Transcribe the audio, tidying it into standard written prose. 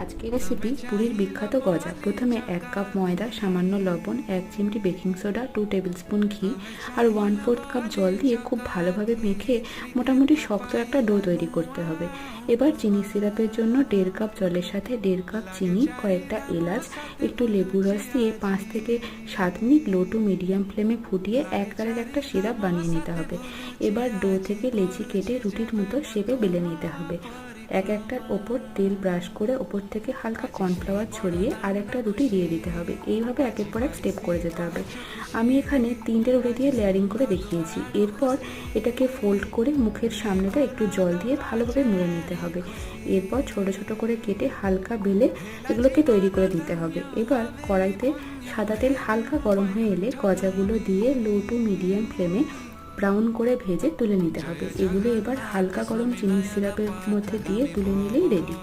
আজকের রেসিপি পুরীর বিখ্যাত গজা। প্রথমে 1 কাপ ময়দা, সামান্য লবণ, 1 চিমটি বেকিং সোডা, 2 টেবিলস্পুন ঘি আর 1/4 কাপ জল দিয়ে খুব ভালোভাবে মেখে মোটামুটি শক্ত একটা ডো তৈরি করতে হবে। এবার চিনি সিরাপের জন্য 1.5 কাপ জলের সাথে 1.5 কাপ চিনি, কয়েকটা এলাচ, একটু লেবু রস দিয়ে 5 থেকে 7 মিনিট লো টু মিডিয়াম ফ্লেমে ফুটিয়ে একবারের একটা সিরাপ বানিয়ে নিতে হবে। এবার ডো থেকে লেচি কেটে রুটির মতো শেপে বেলে নিতে হবে। একটার ওপর তেল ব্রাশ করে ওপর থেকে হালকা কর্নফ্লাওয়ার ছড়িয়ে আরেকটা রুটি দিয়ে দিতে হবে। এইভাবে একের পর এক স্টেপ করে যেতে হবে। আমি এখানে 3টে রুটি দিয়ে লেয়ারিং করে দেখিয়েছি। এরপর এটাকে ফোল্ড করে মুখের সামনেটা একটু জল দিয়ে ভালোভাবে মুড়ে নিতে হবে। এরপর ছোট ছোট করে কেটে হালকা বেলে এগুলোকে তৈরি করে দিতে হবে। এবার কড়াইতে সাদা তেল হালকা গরম হয়ে এলে গজাগুলো দিয়ে লো টু মিডিয়াম ফ্লেমে ব্রাউন করে ভেজে তুলে নিতে হবে। এগুলো এবার হালকা গরম চিনি সিরাপের মধ্যে দিয়ে তুলে নিলেই রেডি।